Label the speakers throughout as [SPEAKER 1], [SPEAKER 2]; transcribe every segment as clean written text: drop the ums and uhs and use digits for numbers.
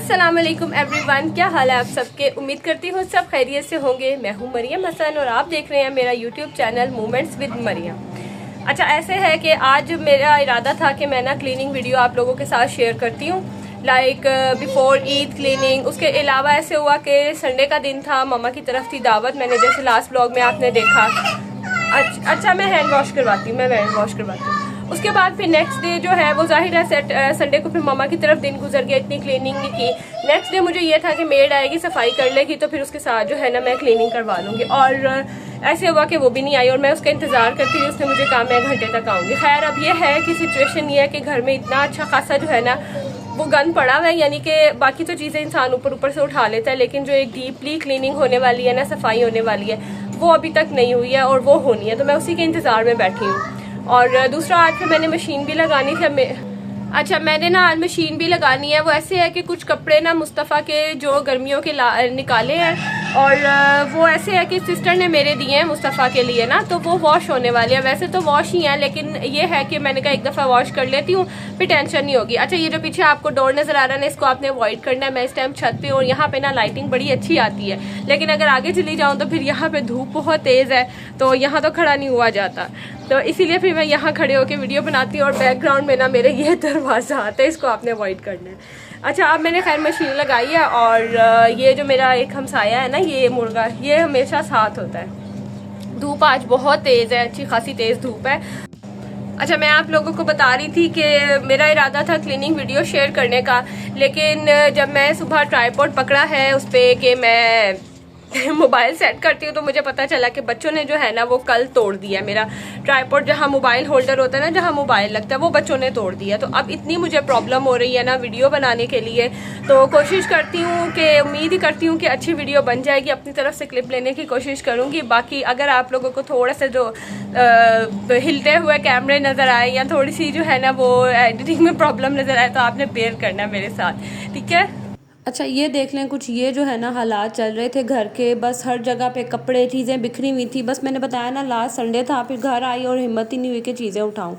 [SPEAKER 1] अस्सलाम वालेकुम एवरीवन, क्या हाल है आप सबके। उम्मीद करती हूँ सब खैरियत से होंगे। मैं हूँ मरियम हसन और आप देख रहे हैं मेरा YouTube channel moments with Mariam. अच्छा, ऐसे है कि आज मेरा इरादा था कि मैं ना क्लीनिंग वीडियो आप लोगों के साथ शेयर करती हूँ, लाइक बिफोर ईद क्लीनिंग। उसके अलावा ऐसे हुआ कि संडे का दिन था, मम्मा की तरफ थी दावत, मैंने जैसे लास्ट ब्लॉग में आपने देखा। अच्छा मैं हैंड वॉश करवाती हूँ। उसके बाद फिर नेक्स्ट डे जो है वो जाहिर है संडे को फिर मम्मा की तरफ दिन गुजर गया, इतनी क्लीनिंग नहीं की। नेक्स्ट डे मुझे ये था कि मेड आएगी, सफाई कर लेगी, तो फिर उसके साथ जो है ना मैं क्लीनिंग करवा लूँगी। और ऐसे हुआ कि वो भी नहीं आई और मैं उसका इंतज़ार करती रही। उसने मुझे कहा मैं घंटे तक आऊँगी। खैर अब ये है कि सिचुएशन ये है कि घर में इतना अच्छा खासा जो है ना वो गंद पड़ा हुआ है, यानी कि बाकी तो चीज़ें इंसान ऊपर ऊपर से उठा लेता है, लेकिन जो एक डीपली क्लीनिंग होने वाली है ना, सफाई होने वाली है, वो अभी तक नहीं हुई है और वो होनी है। तो मैं उसी के इंतज़ार में बैठी हूँ। और दूसरा आज फिर मैंने मशीन भी लगानी थी। अच्छा मैंने ना आज मशीन भी लगानी है। वो ऐसे है कि कुछ कपड़े ना मुस्तफ़ा के जो गर्मियों के निकाले हैं और वो ऐसे है कि सिस्टर ने मेरे दिए हैं मुस्तफ़ा के लिए ना, तो वो वॉश होने वाले हैं। वैसे तो वॉश ही हैं, लेकिन ये है कि मैंने कहा एक दफ़ा वॉश कर लेती हूँ, फिर टेंशन नहीं होगी। अच्छा, ये जो पीछे आपको डोर नज़र आ रहा है ना, इसको आपने अवॉइड करना है। मैं इस टाइम छत पे और यहाँ पे ना लाइटिंग बड़ी अच्छी आती है, लेकिन अगर आगे चली जाऊँ तो फिर यहाँ पे धूप बहुत तेज़ है, तो यहाँ तो खड़ा नहीं हुआ जाता, तो इसीलिए फिर मैं यहाँ खड़े होकर वीडियो बनाती हूँ। और बैकग्राउंड में ना मेरे ये दरवाज़ा आता है, इसको आपने अवॉइड करना है। अच्छा, अब मैंने खैर मशीन लगाई है और ये जो मेरा एक हमसाया है ना, ये मुर्गा, ये हमेशा साथ होता है। धूप आज बहुत तेज़ है, अच्छी खासी तेज़ धूप है। अच्छा, मैं आप लोगों को बता रही थी कि मेरा इरादा था क्लीनिंग वीडियो शेयर करने का, लेकिन जब मैं सुबह ट्राइपॉड पकड़ा है उस पर कि मैं मोबाइल सेट करती हूँ, तो मुझे पता चला कि बच्चों ने जो है ना वो कल तोड़ दिया मेरा ट्राइपॉड। जहाँ मोबाइल होल्डर होता है ना, जहाँ मोबाइल लगता है, वो बच्चों ने तोड़ दिया। तो अब इतनी मुझे प्रॉब्लम हो रही है ना वीडियो बनाने के लिए, तो कोशिश करती हूँ कि उम्मीद ही करती हूँ कि अच्छी वीडियो बन जाएगी। अपनी तरफ से क्लिप लेने की कोशिश करूँगी। बाकी अगर आप लोगों को थोड़ा सा जो हिलते हुए कैमरे नज़र आए या थोड़ी सी जो है ना वो एडिटिंग में प्रॉब्लम नज़र आए, तो आपने बेयर करना है मेरे साथ, ठीक है। अच्छा, ये देख लें, कुछ ये जो है ना हालात चल रहे थे घर के। बस हर जगह पे कपड़े, चीज़ें बिखरी हुई थी। बस मैंने बताया ना लास्ट संडे था, फिर घर आई और हिम्मत ही नहीं हुई कि चीज़ें उठाऊं।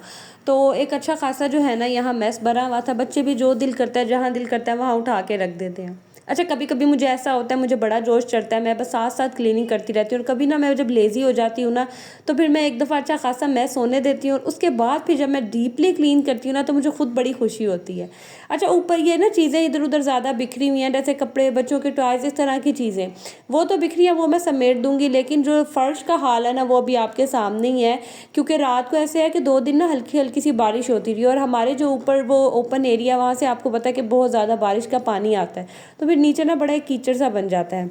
[SPEAKER 1] तो एक अच्छा खासा जो है ना यहाँ मैस भरा हुआ था। बच्चे भी जो दिल करता है, जहाँ दिल करता है वहाँ उठा के रख देते हैं। अच्छा, कभी कभी मुझे ऐसा होता है, मुझे बड़ा जोश चढ़ता है, मैं बस साथ साथ क्लीनिंग करती रहती हूँ। और कभी ना मैं जब लेज़ी हो जाती हूँ ना, तो फिर मैं एक दफ़ा अच्छा खासा मैस होने देती हूँ और उसके बाद फिर जब मैं डीपली क्लीन करती हूँ ना, तो मुझे खुद बड़ी खुशी होती है। अच्छा, ऊपर ये ना चीज़ें इधर उधर ज़्यादा बिखरी हुई हैं, जैसे कपड़े, बच्चों के टॉयज़, इस तरह की चीज़ें, वो तो बिखरी है, वो मैं समेट दूंगी। लेकिन जो फ़र्श का हाल है ना, वो अभी आपके सामने ही है, क्योंकि रात को ऐसे है कि 2 दिन ना हल्की हल्की सी बारिश होती रही और हमारे जो ऊपर वो ओपन एरिया, वहाँ से आपको पता है कि बहुत ज़्यादा बारिश का पानी आता है, तो फिर नीचे ना बड़ा एक कीचड़ सा बन जाता है।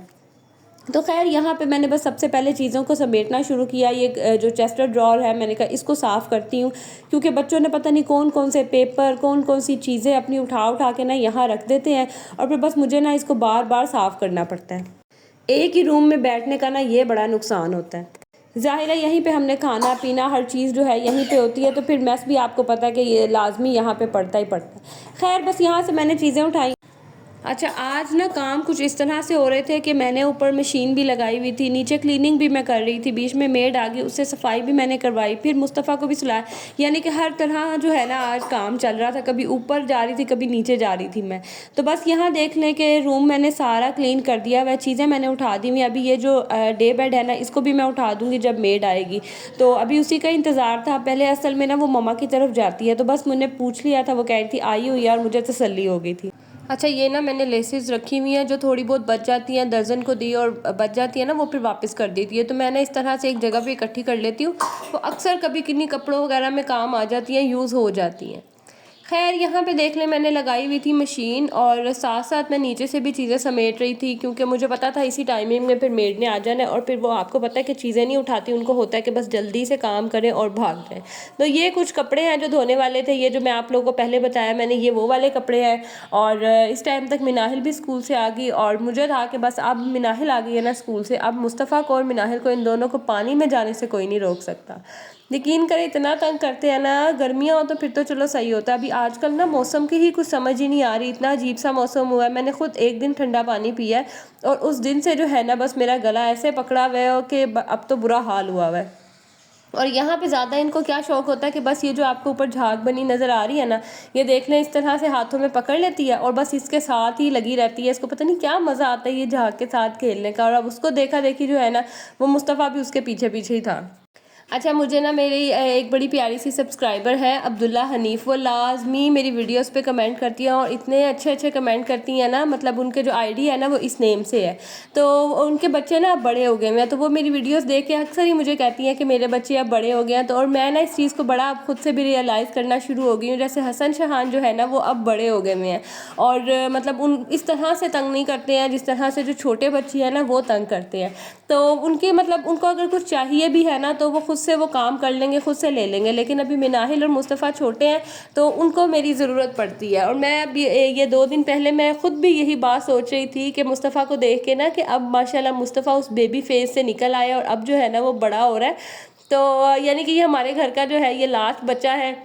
[SPEAKER 1] तो खैर यहाँ पे मैंने बस सबसे पहले चीज़ों को समेटना शुरू किया। ये जो चेस्टर ड्रॉर है, मैंने कहा इसको साफ़ करती हूँ, क्योंकि बच्चों ने पता नहीं कौन कौन से पेपर, कौन कौन सी चीज़ें अपनी उठा उठा के ना यहाँ रख देते हैं, और फिर बस मुझे ना इसको बार बार साफ़ करना पड़ता है। एक ही रूम में बैठने का ना ये बड़ा नुकसान होता है। ज़ाहिर है यहीं पे हमने खाना पीना हर चीज़ जो है यहीं पे होती है, तो फिर मैस भी आपको पता है कि ये लाजमी यहाँ पे पड़ता ही पड़ता है। खैर बस यहाँ से मैंने चीज़ें उठाई। अच्छा, आज ना काम कुछ इस तरह से हो रहे थे कि मैंने ऊपर मशीन भी लगाई हुई थी, नीचे क्लीनिंग भी मैं कर रही थी, बीच में मेड आ गई, उससे सफाई भी मैंने करवाई, फिर मुस्तफ़ा को भी सुलाया। यानी कि हर तरह जो है ना आज काम चल रहा था, कभी ऊपर जा रही थी, कभी नीचे जा रही थी मैं। तो बस यहाँ देख लें कि रूम मैंने सारा क्लीन कर दिया, वह चीज़ें मैंने उठा दी हुई। अभी ये जो डे बेड है ना, इसको भी मैं उठा दूँगी जब मेड आएगी, तो अभी उसी का इंतज़ार था। पहले असल में ना वो मम्मा की तरफ जाती है, तो बस मैंने पूछ लिया था, वो कह रही थी आई हुई यार, मुझे तसल्ली हो गई थी। अच्छा, ये ना मैंने लेसेस रखी हुई हैं, जो थोड़ी बहुत बच जाती हैं, दर्जन को दी और बच जाती है ना, वो फिर वापस कर देती है। तो मैंने इस तरह से एक जगह पे इकट्ठी कर लेती हूँ, वो अक्सर कभी किन्हीं कपड़ों वगैरह में काम आ जाती हैं, यूज़ हो जाती हैं। खैर यहाँ पे देख लें, मैंने लगाई हुई थी मशीन और साथ साथ मैं नीचे से भी चीज़ें समेट रही थी, क्योंकि मुझे पता था इसी टाइमिंग में फिर मेड ने आ जाना है, और फिर वो आपको पता है कि चीज़ें नहीं उठाती, उनको होता है कि बस जल्दी से काम करें और भाग जाएं। तो ये कुछ कपड़े हैं जो धोने वाले थे, ये जो मैं आप लोगों को पहले बताया मैंने, ये वो वाले कपड़े हैं। और इस टाइम तक मिनाहिल भी स्कूल से आ गई और मुझे था कि बस अब मिनाहिल आ गई है ना स्कूल से, अब मुस्तफ़ा को और मिनाहिल को, इन दोनों को पानी में जाने से कोई नहीं रोक सकता। यकीन करें इतना तंग करते हैं ना, गर्मियाँ हो तो फिर तो चलो सही होता है, अभी आजकल ना मौसम की ही कुछ समझ ही नहीं आ रही, इतना अजीब सा मौसम हुआ है। मैंने खुद एक दिन ठंडा पानी पिया है और उस दिन से जो है ना बस मेरा गला ऐसे पकड़ा हुआ है कि अब तो बुरा हाल हुआ है। और यहाँ पे ज़्यादा इनको क्या शौक़ होता है कि बस ये जो आपको ऊपर झाग बनी नज़र आ रही है ना, ये देख लें इस तरह से हाथों में पकड़ लेती है और बस इसके साथ ही लगी रहती है। इसको पता नहीं क्या मज़ा आता है ये झाग के साथ खेलने का। और अब उसको देखा देखी जो है ना, वो मुस्तफ़ा भी उसके पीछे पीछे ही था। अच्छा, मुझे ना मेरी एक बड़ी प्यारी सी सब्सक्राइबर है अब्दुल्ला हनीफ़, वो लाजमी मेरी वीडियोस पे कमेंट करती हैं और इतने अच्छे अच्छे कमेंट करती हैं ना, मतलब उनके जो आईडी है ना वो इस नेम से है। तो उनके बच्चे ना अब बड़े हो गए हैं, तो वो मेरी वीडियोस देख के अक्सर ही मुझे कहती हैं कि मेरे बच्चे अब बड़े हो गए हैं। तो और मैं ना इस चीज़ को बड़ा अब खुद से भी रियलाइज़ करना शुरू हो गई हूँ। जैसे हसन शहान जो है ना वो अब बड़े हो गए हैं और मतलब उन इस तरह से तंग नहीं करते हैं जिस तरह से जो छोटे बच्चे हैं ना वो तंग करते हैं। तो उनके मतलब उनको अगर कुछ चाहिए भी है ना तो वो खुद से वो काम कर लेंगे, खुद से ले लेंगे। लेकिन अभी मिनाहिल और मुस्तफ़ा छोटे हैं तो उनको मेरी ज़रूरत पड़ती है। और मैं अभी ये 2 दिन पहले मैं ख़ुद भी यही बात सोच रही थी कि मुस्तफ़ा को देख के ना कि अब माशाल्लाह मुस्तफ़ा उस बेबी फेस से निकल आया और अब जो है ना वो बड़ा हो रहा है। तो यानी कि ये हमारे घर का जो है ये लास्ट बच्चा है,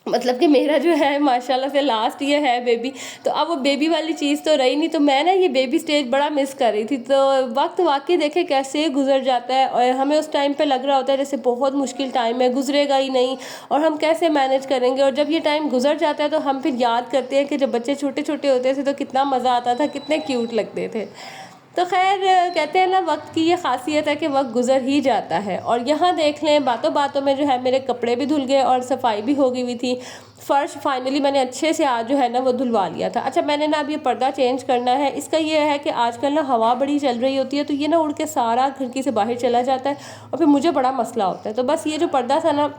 [SPEAKER 1] मतलब कि मेरा जो है माशाल्लाह से लास्ट ये है बेबी। तो अब वो बेबी वाली चीज़ तो रही नहीं, तो मैं ना ये बेबी स्टेज बड़ा मिस कर रही थी। तो वक्त वाकई देखे कैसे गुजर जाता है और हमें उस टाइम पे लग रहा होता है जैसे बहुत मुश्किल टाइम है, गुजरेगा ही नहीं और हम कैसे मैनेज करेंगे। और जब ये टाइम गुजर जाता है तो हम फिर याद करते हैं कि जब बच्चे छोटे छोटे होते थे तो कितना मज़ा आता था, कितने क्यूट लगते थे। तो खैर कहते हैं ना वक्त की ये खासियत है कि वक्त गुजर ही जाता है। और यहाँ देख लें बातों बातों में जो है मेरे कपड़े भी धुल गए और सफाई भी हो गई हुई थी। फ़र्श फाइनली मैंने अच्छे से आज जो है ना वो धुलवा लिया था। अच्छा, मैंने ना अब ये पर्दा चेंज करना है। इसका ये है कि आजकल ना हवा बड़ी चल रही होती है तो ये ना उड़ के सारा खिड़की से बाहर चला जाता है और फिर मुझे बड़ा मसला होता है। तो बस ये जो पर्दा था ना,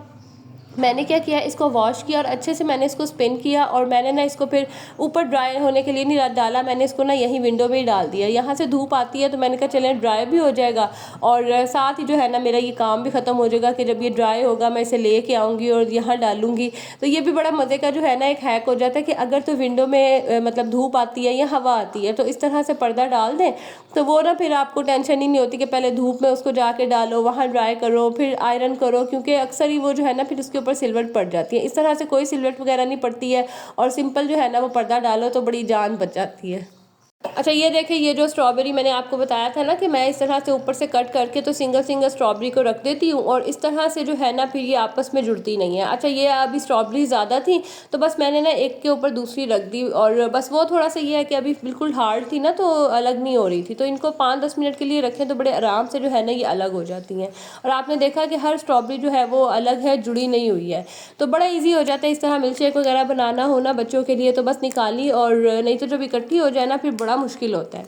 [SPEAKER 1] मैंने क्या किया, इसको वॉश किया और अच्छे से मैंने इसको स्पिन किया और मैंने ना इसको फिर ऊपर ड्राई होने के लिए नहीं डाला, मैंने इसको ना यहीं विंडो में ही डाल दिया। यहाँ से धूप आती है तो मैंने कहा चलें ड्राई भी हो जाएगा और साथ ही जो है ना मेरा ये काम भी ख़त्म हो जाएगा कि जब ये ड्राई होगा मैं इसे लेके आऊँगी और यहाँ डालूँगी। तो ये भी बड़ा मज़े का जो है ना एक हैक हो जाता है कि अगर तो विंडो में मतलब धूप आती है या हवा आती है तो इस तरह से पर्दा डाल दें तो वो ना फिर आपको टेंशन ही नहीं होती कि पहले धूप में उसको जाके डालो, वहाँ ड्राई करो, फिर आयरन करो, क्योंकि अक्सर ही वो जो है ना फिर उसके ऊपर सिलवट पड़ जाती है। इस तरह से कोई सिलवट वगैरह नहीं पड़ती है और सिंपल जो है ना वो पर्दा डालो तो बड़ी जान बच जाती है। अच्छा, ये देखिए ये जो स्ट्रॉबेरी मैंने आपको बताया था ना कि मैं इस तरह से ऊपर से कट करके तो सिंगल सिंगल स्ट्रॉबेरी को रख देती हूँ और इस तरह से जो है ना फिर ये आपस में जुड़ती नहीं है। अच्छा, ये अभी स्ट्रॉबेरी ज़्यादा थी तो बस मैंने ना एक के ऊपर दूसरी रख दी और बस वो थोड़ा सा ये है कि अभी बिल्कुल हार्ड थी ना तो अलग नहीं हो रही थी। तो इनको 5-10 मिनट के लिए रखें तो बड़े आराम से जो है ना ये अलग हो जाती हैं। और आपने देखा कि हर स्ट्रॉबेरी जो है वो अलग है, जुड़ी नहीं हुई है, तो बड़ा ईजी हो जाता है। इस तरह मिल्क शेक वगैरह बनाना हो ना बच्चों के लिए तो बस निकाली, और नहीं तो जब इकट्ठी हो जाए ना फिर बड़ा मुश्किल होता है।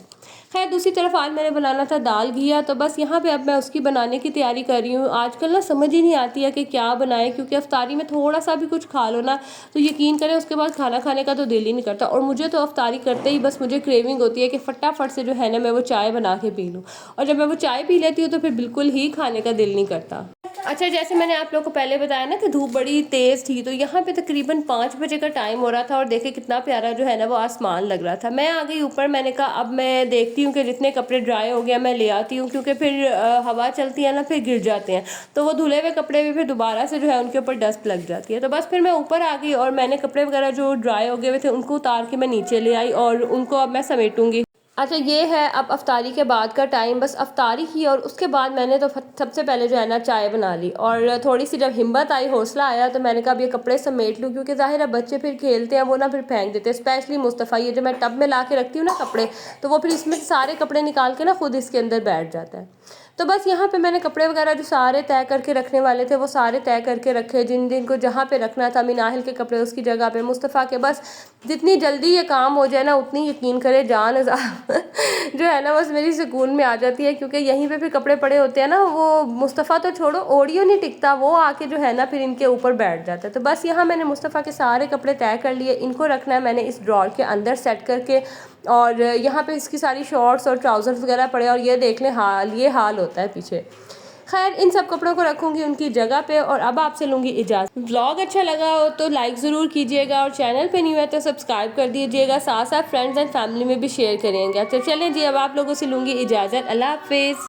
[SPEAKER 1] खैर, दूसरी तरफ आज मैंने बनाना था दाल घिया, तो बस यहाँ पे अब मैं उसकी बनाने की तैयारी कर रही हूँ। आजकल ना समझ ही नहीं आती है कि क्या बनाए, क्योंकि अफ्तारी में थोड़ा सा भी कुछ खा लो ना तो यकीन करें उसके बाद खाना खाने का तो दिल ही नहीं करता। और मुझे तो अफ्तारी करते ही बस मुझे क्रेविंग होती है कि फटाफट से जो है ना मैं वो चाय बना के पी लूँ, और जब मैं वो चाय पी लेती हूँ तो फिर बिल्कुल ही खाने का दिल नहीं करता। अच्छा, जैसे मैंने आप लोगों को पहले बताया ना कि धूप बड़ी तेज़ थी, तो यहाँ पे तकरीबन 5 बजे का टाइम हो रहा था और देखे कितना प्यारा जो है ना वो आसमान लग रहा था। मैं आ गई ऊपर, मैंने कहा अब मैं देखती हूँ कि जितने कपड़े ड्राई हो गया मैं ले आती हूँ, क्योंकि फिर हवा चलती है ना फिर गिर जाते हैं, तो वो धुले हुए कपड़े भी फिर दोबारा से जो है उनके ऊपर डस्ट लग जाती है। तो बस फिर मैं ऊपर आ गई और मैंने कपड़े वगैरह जो ड्राई हो गए हुए थे उनको उतार के मैं नीचे ले आई और उनको अब मैं समेटूँगी। अच्छा, ये है अब अफ्तारी के बाद का टाइम, बस अफ्तारी की और उसके बाद मैंने तो सबसे पहले जो है ना चाय बना ली। और थोड़ी सी जब हिम्मत आई, हौसला आया, तो मैंने कहा अब ये कपड़े समेट लूँ, क्योंकि ज़ाहिर है बच्चे फिर खेलते हैं वो ना फिर फेंक देते हैं। स्पेशली मुस्तफ़ा, ये जो मैं टब में ला के रखती हूँ ना कपड़े, तो वो फिर इसमें सारे कपड़े निकाल के ना खुद इसके अंदर बैठ जाता है। तो बस यहाँ पे मैंने कपड़े वगैरह जो सारे तय करके रखने वाले थे वो सारे तय करके रखे, जिन जिन को जहाँ पे रखना था। मिनाहिल के कपड़े उसकी जगह पे, मुस्तफ़ा के, बस जितनी जल्दी ये काम हो जाए ना उतनी यकीन करे जान जो है ना बस मेरी सुकून में आ जाती है, क्योंकि यहीं पे फिर कपड़े पड़े होते हैं ना, वो मुस्तफ़ा तो छोड़ो ओडियो नहीं टिकता, वो आके जो है ना फिर इनके ऊपर बैठ जाता है। तो बस यहाँ मैंने मुस्तफ़ा के सारे कपड़े तय कर लिए, इनको रखना है मैंने इस ड्रॉर के अंदर सेट करके, और यहाँ पे इसकी सारी शॉर्ट्स और ट्राउज़र्स वगैरह पड़े, और ये देख लें ये हाल होता है पीछे। खैर, इन सब कपड़ों को रखूँगी उनकी जगह पे, और अब आपसे लूँगी इजाज़त। व्लॉग अच्छा लगा हो तो लाइक ज़रूर कीजिएगा, और चैनल पे न्यू है तो सब्सक्राइब कर दीजिएगा, साथ साथ फ्रेंड्स एंड फैमिली में भी शेयर करेंगे। तो चलें जी, अब आप लोगों से लूँगी इजाज़त। अल्लाह हाफ़िज़।